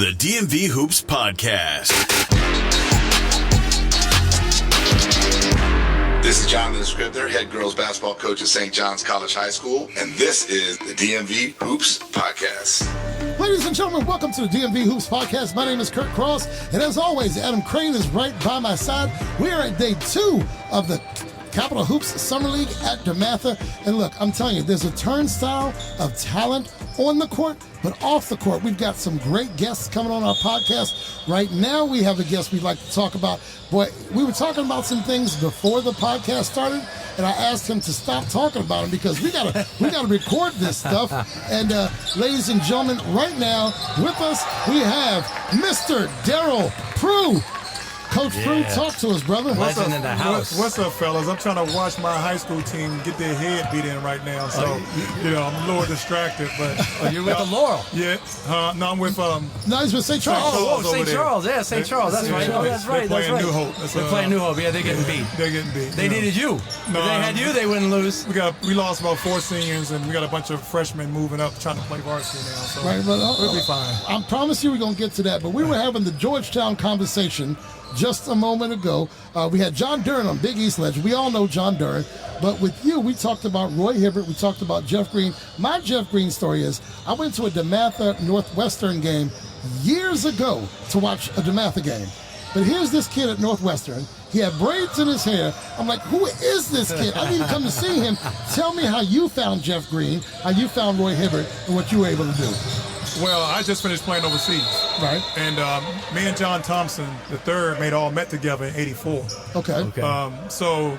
The DMV Hoops Podcast. This is Jonathan Scribner, head girls basketball coach at St. John's College High School, and this is the DMV Hoops Podcast. Ladies and gentlemen, welcome to the DMV Hoops Podcast. My name is Kurt Cross, and as always, Adam Crain is right by my side. We are at day 2 of the Capital Hoops Summer League at DeMatha. And look, I'm telling you, there's a turnstile of talent on the court, but off the court. We've got some great guests coming on our podcast. Right now, we have a guest we'd like to talk about. Boy, we were talking about some things before the podcast started, and I asked him to stop talking about them because we gotta record this stuff. And ladies and gentlemen, right now with us, we have Mr. Darryl Prue. Coach Prue, talk to us, brother. Legend in the house. What's up, fellas? I'm trying to watch my high school team get their head beat in right now, so I'm a little distracted. But you're with the Laurel? Yeah, no, I'm with No, he's with St. Charles. St. Charles, yeah, St. Charles. That's right. Oh, that's right. They're playing New Hope. They're playing New Hope. Yeah, they're getting beat. They're getting beat. They needed you. No, if they had you, they wouldn't lose. We lost about 4 seniors, and we got a bunch of freshmen moving up trying to play varsity now. So right, but, we'll be fine. I promise you we're going to get to that. But we were having the Georgetown conversation just a moment ago. We had John Duran on, Big East legend. We all know John Duran. But with you, we talked about Roy Hibbert. We talked about Jeff Green. My Jeff Green story is I went to a DeMatha Northwestern game years ago to watch a DeMatha game. But here's this kid at Northwestern. He had braids in his hair. I'm like, who is this kid? I need to come to see him. Tell me how you found Jeff Green, how you found Roy Hibbert, and what you were able to do. Well, I just finished playing overseas. Right. And me and John Thompson, the third, met together in '84. Okay. So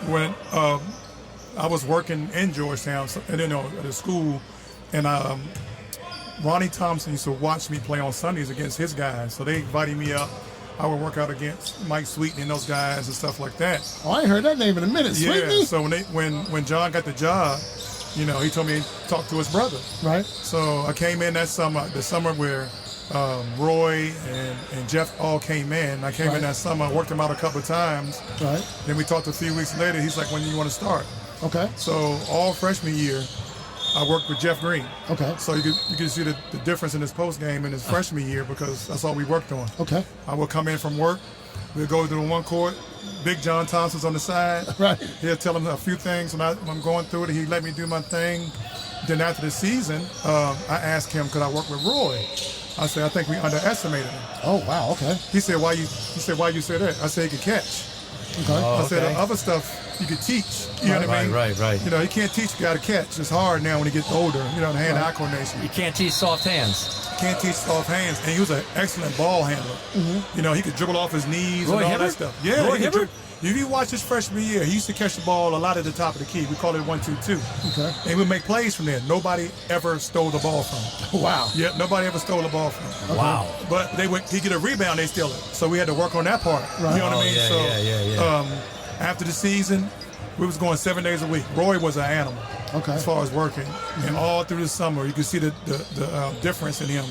when I was working in Georgetown, at the school, and Ronnie Thompson used to watch me play on Sundays against his guys. So they invited me up. I would work out against Mike Sweeten and those guys and stuff like that. Oh, I ain't heard that name in a minute. Yeah. Sweetney? So when John got the job, he told me to talk to his brother. Right. So I came in that summer, the summer where Roy and Jeff all came in. I came in that summer, I worked him out a couple of times. Right. Then we talked a few weeks later. He's like, when do you want to start? Okay. So all freshman year, I worked with Jeff Green. Okay. So you can see the difference in his post game in his freshman year because that's all we worked on. Okay. I would come in from work. We'd go to the one court. Big John Thompson's on the side. Right. He'll tell him a few things when I'm going through it. He'd let me do my thing. Then after the season, I asked him, could I work with Roy? I said, I think we underestimated him. Oh, wow, okay. He said, why you say that? I said, he could catch. Okay. I said, the other stuff you could teach. You know what I mean? Right. He can't teach you how to catch. It's hard now when he gets older, the hand-eye coordination. You can't teach soft hands. Can't teach soft hands. And he was an excellent ball handler. Mm-hmm. He could dribble off his knees and all that stuff. Yeah, Roy Hibbert? If you watch his freshman year, he used to catch the ball a lot at the top of the key. We call it 1-2-2. Okay. And we make plays from there. Nobody ever stole the ball from him. Wow. Yeah, nobody ever stole the ball from him. Wow. But he'd get a rebound, they steal it. So we had to work on that part. Right. You know what I mean? Yeah. After the season, we was going 7 days a week. Roy was an animal as far as working. And all through the summer, you could see the difference in him.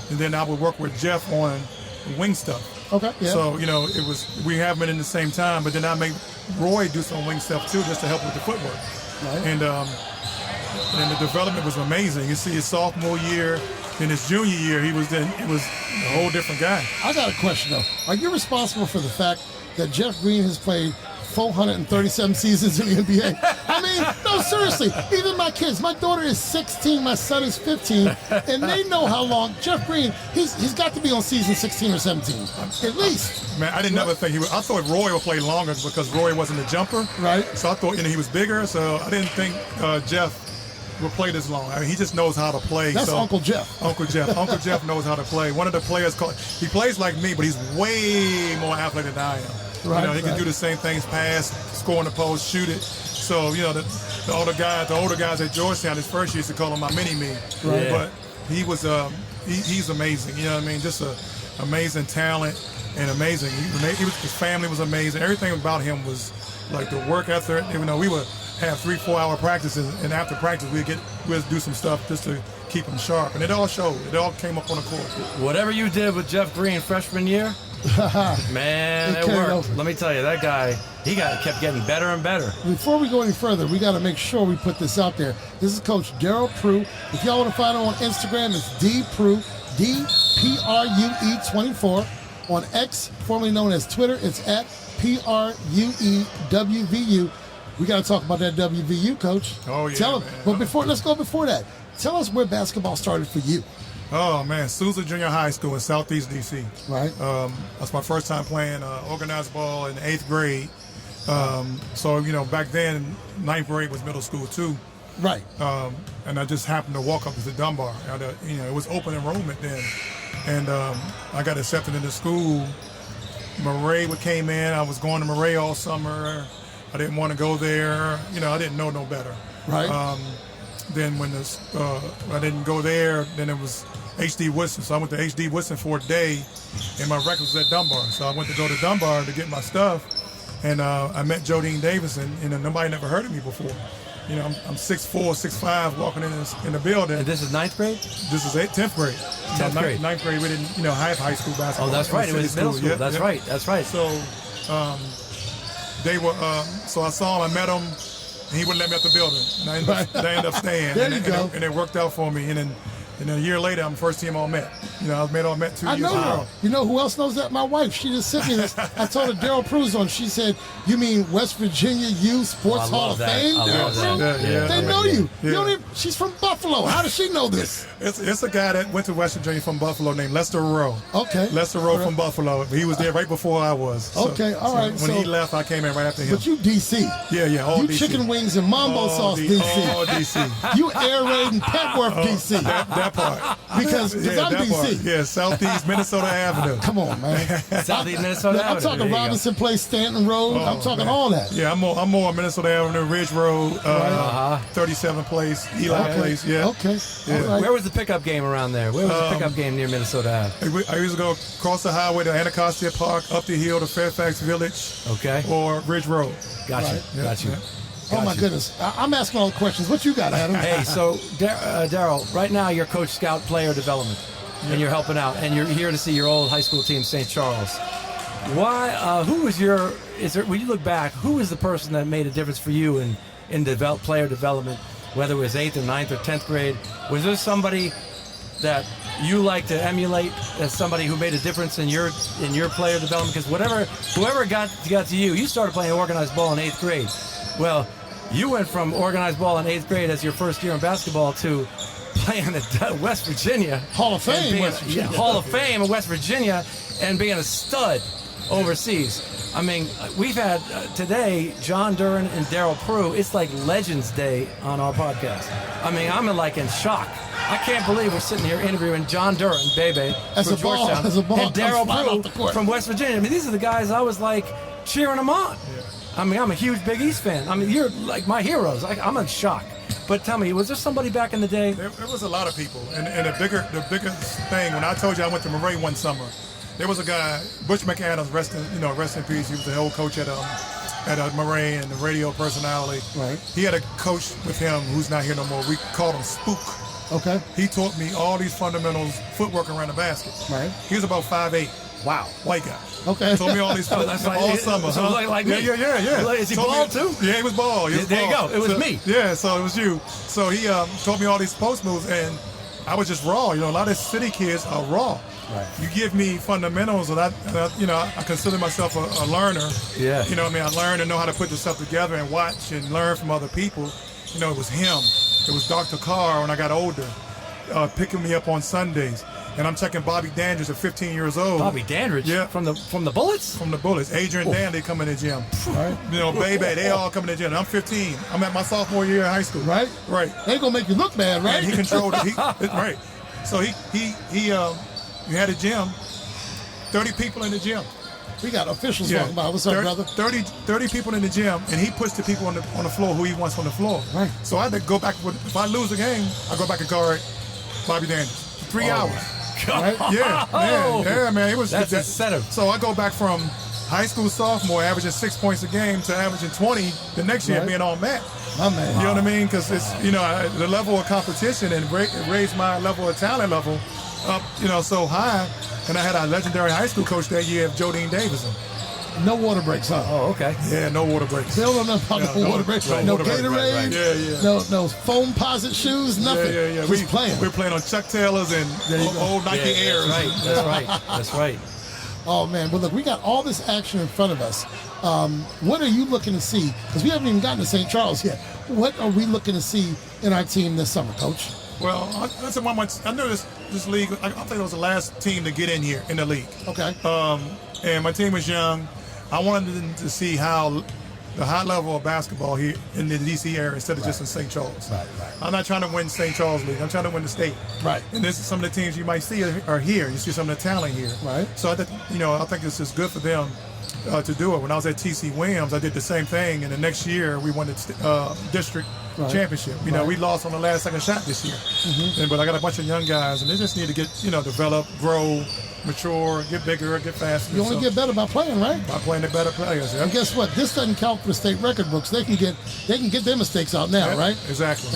And then I would work with Jeff on wing stuff. Okay. Yeah. So, we have been in the same time, but then I make Roy do some wing stuff too, just to help with the footwork. Right. And the development was amazing. You see his sophomore year, in his junior year, he was a whole different guy. I got a question though. Are you responsible for the fact that Jeff Green has played 437 seasons in the NBA? I mean, no, seriously. Even my kids, my daughter is 16, my son is 15, and they know how long Jeff Green, he's got to be on season 16 or 17, at least. Man, I didn't never think I thought Roy would play longer because Roy wasn't a jumper. Right. So I thought he was bigger, so I didn't think Jeff would play this long. I mean, he just knows how to play. That's Uncle Jeff. Uncle Jeff knows how to play. One of the players, he plays like me, but he's way more athletic than I am. Right, he can do the same things, pass, score in the post, shoot it. So, the older guys at Georgetown, his first year used to call him my mini-me. Right. But he was, he's amazing. You know what I mean? Just amazing talent and amazing. His family was amazing. Everything about him was like the work ethic. Even though we would have 3-4 hour practices, and after practice we'd do some stuff just to keep him sharp. And it all showed. It all came up on the court. Whatever you did with Jeff Green freshman year, man, it worked. Over. Let me tell you, that guy, kept getting better and better. Before we go any further, we got to make sure we put this out there. This is Coach Darryl Prue. If y'all want to find him on Instagram, it's DPrue, DPRUE24. On X, formerly known as Twitter, it's at PRUEWVU. We got to talk about that WVU, Coach. Oh, yeah, Tell man. But let's go before that. Tell us where basketball started for you. Oh, man, Sousa Junior High School in Southeast D.C. Right. That's my first time playing organized ball in 8th grade. So, back then, 9th grade was middle school, too. Right. And I just happened to walk up to Dunbar. It was open enrollment then. And I got accepted into school. Murray came in. I was going to Murray all summer. I didn't want to go there. I didn't know no better. Right. Then when I didn't go there, then it was H.D. Woodson. So I went to H.D. Woodson for a day, and my record was at Dunbar. So I went to go to Dunbar to get my stuff, and I met Jodine Davison, and nobody never heard of me before. I'm 6'4", 6'5", walking in the building. And this is 9th grade? This is 10th grade. 10th grade. 9th grade, we didn't, have high school basketball. Oh, that's right. It was middle school. That's right. That's right. So they were. So I saw him. I met him. And he wouldn't let me out the building. And I ended up staying. There you go. And it worked out for me. And then a year later, I'm first team All-Met. I was made All-Met 2 years ago. I know. You know who else knows that? My wife. She just sent me this. I told her Darryl Prue on. She said, "You mean West Virginia U Sports Hall of Fame?" I love that. They know you. Yeah. She's from Buffalo. How does she know this? It's a guy that went to West Virginia from Buffalo named Lester Rowe. Okay. Lester Rowe from Buffalo. He was there right before I was. So, okay. All right. When he left, I came in right after him. But you DC. Yeah. All you DC. Chicken wings and mambo sauce DC. All DC. You air raid and Petworth DC. That part. Because I'm that DC. Part. Yeah, Southeast Minnesota Avenue. Come on, man. Southeast Minnesota Avenue. I'm talking Robinson Place, Stanton Road. I'm talking all that. Yeah, I'm more Minnesota Avenue, Ridge Road, 37 Place, Eli Place. Yeah. Okay. Yeah. All right. Where was the pickup game around there? Where was the pickup game near Minnesota Ave? I used to go across the highway to Anacostia Park, up the hill to Fairfax Village, Okay. or Ridge Road. Got you. Yeah. Got you. Yeah. Oh, my goodness. I'm asking all the questions. What you got, Adam? Hey, so Darryl, right now you're Coach Scout Player Development, and you're helping out, and you're here to see your old high school team, St. Charles. Why? Who was when you look back, who was the person that made a difference for you in player development, whether it was 8th or 9th or 10th grade? Was there somebody that you like to emulate as somebody who made a difference in your player development? Because whoever got to you started playing organized ball in 8th grade. Well, you went from organized ball in 8th grade as your first year in basketball to playing at West Virginia. Hall of Fame, West Virginia. Hall of Fame in West Virginia, and being a stud overseas. I mean, we've had today John Duran and Darryl Prue. It's like Legends Day on our podcast. I mean, I'm in shock. I can't believe we're sitting here interviewing John Duran, Bebe, from Georgetown, and Darryl Prue from West Virginia. I mean, these are the guys I was cheering them on. Yeah. I mean, I'm a huge Big East fan. I mean, you're like my heroes. I'm in shock. But tell me, was there somebody back in the day? There was a lot of people, and the biggest thing, when I told you I went to Murray one summer, there was a guy, Butch McAdams, rest in peace. He was the old coach at Murray and the radio personality. Right. He had a coach with him who's not here no more. We called him Spook. Okay. He taught me all these fundamentals, footwork around the basket. Right. He was about 5'8". Wow. White guy. Okay. Told me all these all summer. So like me. Yeah. Is he bald too? Yeah, he was bald. There you go. It was me. Yeah, so it was you. So he taught me all these post moves, and I was just raw. A lot of city kids are raw. Right. You give me fundamentals, and I consider myself a learner. Yeah. I learned and know how to put this stuff together and watch and learn from other people. It was him. It was Dr. Carr when I got older, picking me up on Sundays. And I'm checking Bobby Dandridge at 15 years old. Bobby Dandridge? Yeah. From the Bullets? From the Bullets. Adrian Dandy come in the gym. Right. Baby, they all come in the gym. I'm 15. I'm at my sophomore year in high school. Right. They gonna make you look bad, right? And he controlled it. Right. So he had a gym, 30 people in the gym. We got officials walking by. What's up, brother? 30 people in the gym, and he puts the people on the floor who he wants on the floor. Right. So I had to go back. If I lose the game, I go back and guard Bobby Dandridge. 3 hours. Right? Yeah, man. It was that's incentive. So I go back from high school sophomore, averaging 6 points a game, to averaging 20 the next year, being All-Met. My man. You know what I mean? Because it's the level of competition and raised my level of talent level up so high. And I had a legendary high school coach that year, Jodine Davison. No water breaks, huh? Oh, okay. Yeah, no water breaks. They don't know about no water breaks. no No water break. Gatorade. Yeah. No foam posit shoes. Nothing. Yeah. Just playing. We're playing on Chuck Taylors and old Nike Airs. That's right. Oh, man. But look, we got all this action in front of us. What are you looking to see? Because we haven't even gotten to St. Charles yet. What are we looking to see in our team this summer, Coach? Well, I know this league, I think it was the last team to get in here in the league. Okay. And my team was young. I wanted them to see how the high level of basketball here in the D.C. area instead of just in St. Charles. Right. I'm not trying to win St. Charles League. I'm trying to win the state. Right. And this is some of the teams you might see are here. You see some of the talent here. Right. So I think this is good for them to do it. When I was at T.C. Williams, I did the same thing. And the next year, we won the district championship. We lost on the last second shot this year. But I got a bunch of young guys, and they just need to get, develop, grow, mature, get bigger, get faster. You only get better by playing, right? By playing the better players. Yeah. And guess what? This doesn't count for state record books. They can get their mistakes out now, right? Exactly.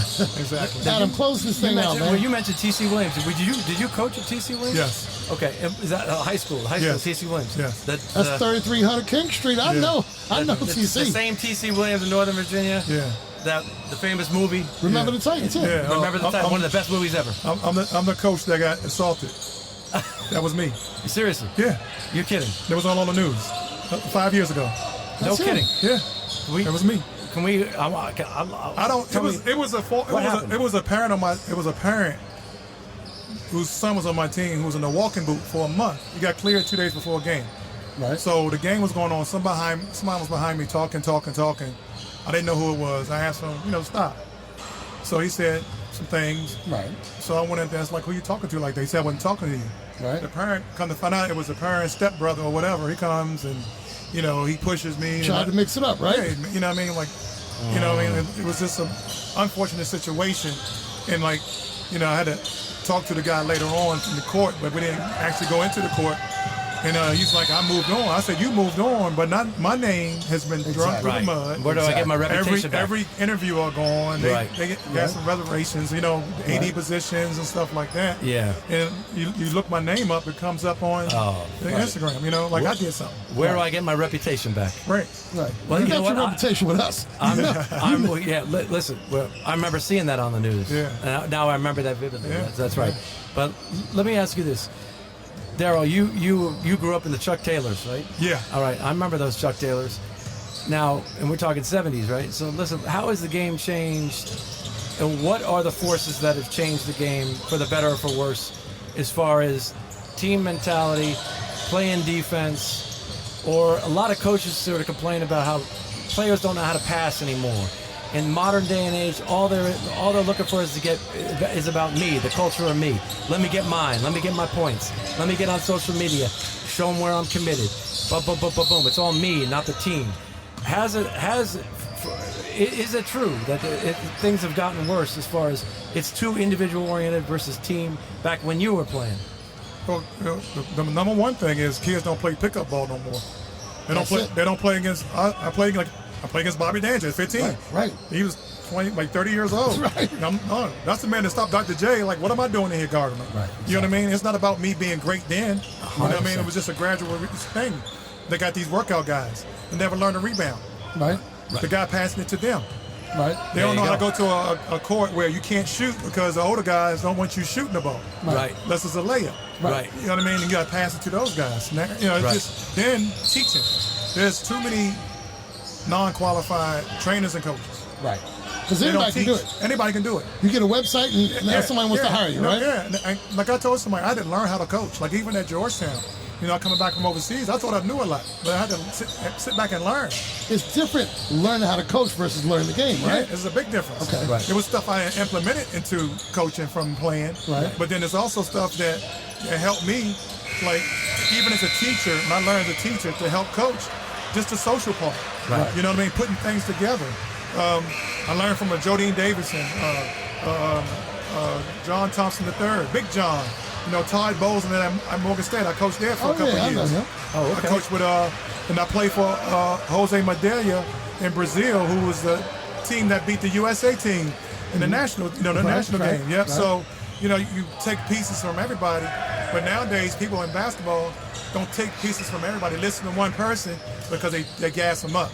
Adam, close this thing out, man. Well, you mentioned T.C. Williams. Did you coach at T.C. Williams? Yes. Okay. Is that high school? Yes. T.C. Williams. Yes. That's 3300 King Street. I know The TC. same T.C. Williams in Northern Virginia. Yeah. The famous movie. Remember the Titans, Yeah. Remember the Titans. One of the best movies ever. I'm the coach that got assaulted. That was me. Seriously? Yeah. You're kidding? That was all on the news 5 years ago. No kidding. Yeah. That was me. Can we? I don't. It was a parent whose son was on my team who was in a walking boot for a month. He got cleared 2 days before a game. Right. So the game was going on. Somebody was behind me talking. I didn't know who it was. I asked him, stop. So he said some things. Right. So I went in there. It's like, who you talking to like that? He said, I wasn't talking to you. Right. The parent, come to find out it was the parent's stepbrother or whatever. He comes and, he pushes me. Tried to mix it up, right? Yeah, you know what I mean? Like, it was just an unfortunate situation. And I had to talk to the guy later on in the court, but we didn't actually go into the court. And he's like, I moved on. I said, you moved on, but not my name has been drunk through the mud. Where do I get my reputation back? Every interview I go on, they got some reservations, AD positions and stuff like that. Yeah. And you look my name up, it comes up on Instagram, I did something. Where do I get my reputation back? Right. Well, you got your reputation with us. Listen, I remember seeing that on the news. Yeah. Now I remember that vividly. Yeah. That's right. But let me ask you this. Darryl, you grew up in the Chuck Taylors, right? Yeah. All right, I remember those Chuck Taylors. Now, and we're talking 70s, right? So listen, how has the game changed, and what are the forces that have changed the game for the better or for worse, as far as team mentality, playing defense, or a lot of coaches sort of complain about how players don't know how to pass anymore. In modern day and age, all they're looking for is about me, the culture of me. Let me get mine. Let me get my points. Let me get on social media, show them where I'm committed. Boom. It's all me, not the team. Is it true that things have gotten worse as far as it's too individual oriented versus team back when you were playing? Well, the number one thing is kids don't play pickup ball no more. They don't play against. I play against Bobby Danger at 15. Right. He was 30 years old. Right. That's the man that stopped Dr. J. Like, what am I doing in here guarding him? Right. You know what I mean? It's not about me being great then. You know what I mean? It was just a gradual thing. They got these workout guys and never learn to rebound. Right. The guy passing it to them. Right. They don't know how to go to a court where you can't shoot because the older guys don't want you shooting the ball. Right. Unless it's a layup. Right. You know what I mean? And you got to pass it to those guys. Now, just then teaching. There's too many non-qualified trainers and coaches. Right. Because anybody can do it. Anybody can do it. You get a website and now somebody wants to hire you, right? Yeah. And like I told somebody, I didn't learn how to coach. Like even at Georgetown, coming back from overseas, I thought I knew a lot, but I had to sit back and learn. It's different learning how to coach versus learning the game, right? Yeah, it's a big difference. Okay. Right. It was stuff I implemented into coaching from playing. Right. But then there's also stuff that helped me, like even as a teacher, and I learned as a teacher to help coach, just the social part. Right. You know what I mean? Putting things together. I learned from a Jodine Davidson, John Thompson III, Big John. Todd Bowles, and then at Morgan State, I coached there for a couple of years. I coached with, and I played for Jose Madeira in Brazil, who was the team that beat the USA team in the national, national game. Yep. Right. So, you take pieces from everybody, But nowadays, people in basketball don't take pieces from everybody. Listen to one person because they gas them up.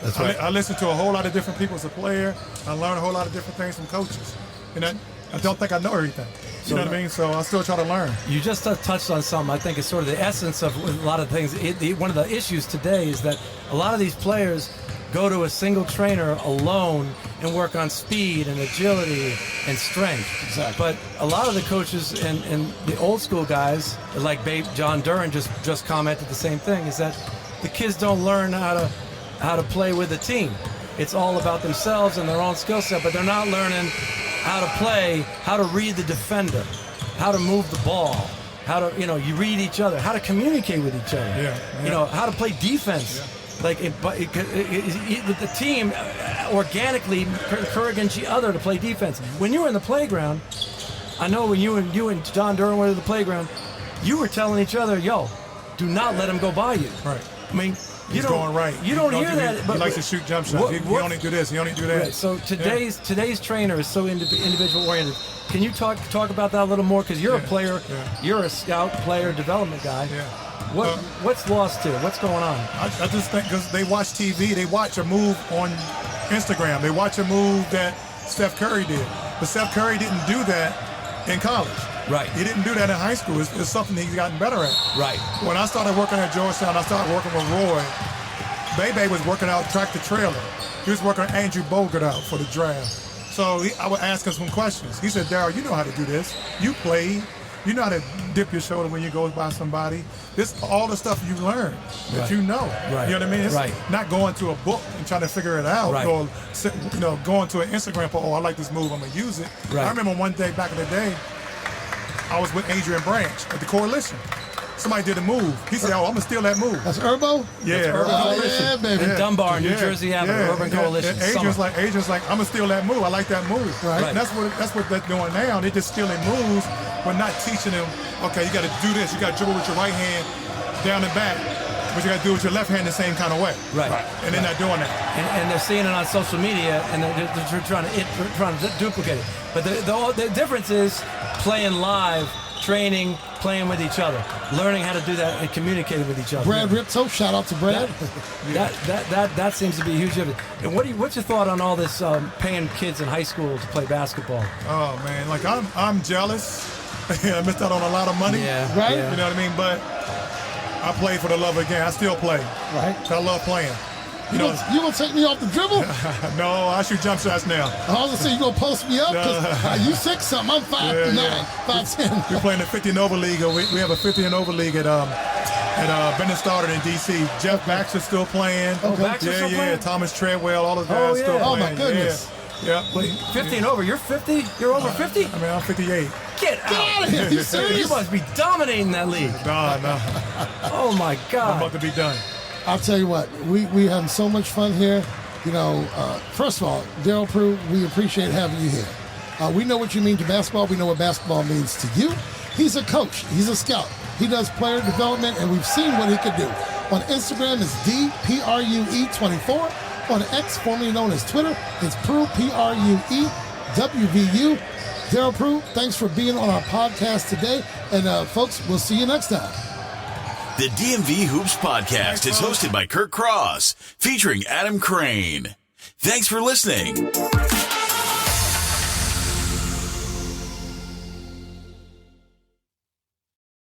That's right. I listen to a whole lot of different people as a player. I learn a whole lot of different things from coaches. And I don't think I know everything. You know what I mean? So I still try to learn. You just touched on something. I think it's sort of the essence of a lot of things. One of the issues today is that a lot of these players go to a single trainer alone and work on speed and agility and strength. Exactly. But a lot of the coaches and the old school guys, like John Duran just commented the same thing, is that the kids don't learn how to play with a team. It's all about themselves and their own skill set, but they're not learning how to play, how to read the defender, how to move the ball, how to, you read each other, how to communicate with each other, how to play defense. Yeah. Like the team organically encouraging each other to play defense. When you were in the playground, I know when you and John Duran were in the playground, you were telling each other, "Yo, do not let him go by you." Right. I mean, He's going right. You don't hear that. But he likes to shoot jump shots. He only do this. He only do that. Right. So today's trainer is so individual oriented. Can you talk about that a little more? Because you're a player. Yeah. You're a scout player development guy. Yeah. What's lost here? What's going on? I just think because they watch TV, they watch a move on Instagram. They watch a move that Steph Curry did. But Steph Curry didn't do that in college. Right. He didn't do that in high school. It's something he's gotten better at. Right. When I started working at Georgetown, I started working with Roy. Bebe was working out tractor trailer. He was working Andrew Bogart out for the draft. So I would ask him some questions. He said, "Darryl, you know how to do this. You played. You know how to dip your shoulder when you go by somebody. This all the stuff you learn that you know. Right. You know what I mean? It's not going to a book and trying to figure it out. Right. Or going to an Instagram post. Oh, I like this move. I'm gonna use it. Right. I remember one day back in the day, I was with Adrian Branch at the Coalition. Somebody did a move. He said, "Oh, I'm gonna steal that move." That's Urbo? Yeah, Urban Coalition. Yeah, baby. In Dunbar, New Jersey Avenue, Urban Coalition. Adrian's like, I'm gonna steal that move. I like that move. Right. And that's what they're doing now. They're just stealing moves, but not teaching them. Okay, you got to do this. You got to dribble with your right hand down and back, but you got to do it with your left hand the same kind of way. Right. And they're not doing that. And they're seeing it on social media, and they're trying to duplicate it. But the difference is playing live, training, playing with each other, learning how to do that and communicating with each other. Brad Ripto, shout out to Brad. That seems to be a huge difference. And what's your thought on all this paying kids in high school to play basketball? Oh man, like I'm jealous. I missed out on a lot of money. Yeah, right? Yeah. You know what I mean? But I play for the love of the game. I still play. Right. I love playing. You gonna take me off the dribble? No, I shoot jump shots now. I was gonna say you gonna post me up because you 6'something, I'm 5'9", 5'10". We're playing the 50 and over league. We have a 50 and over league at Bennett Stoddard in DC. Jeff Baxter's still playing. Oh, Baxter's still playing? Thomas Treadwell, all those guys still playing. Oh my goodness. Yeah. Wait, 50 and over. You're 50? You're over 50? I mean, I'm 58. Get out of here. You serious? You must be dominating that league. No. Oh my I'm God. about to be done. I'll tell you what, we having so much fun here. First of all, Darryl Prue, we appreciate having you here. We know what you mean to basketball. We know what basketball means to you. He's a coach. He's a scout. He does player development, and we've seen what he can do. On Instagram, it's DPRUE24. On X, formerly known as Twitter, it's Prue, PRUE, WVU. Darryl Prue, thanks for being on our podcast today. And folks, we'll see you next time. The DMV Hoops Podcast is hosted by Kurt Cross, featuring Adam Crain. Thanks for listening.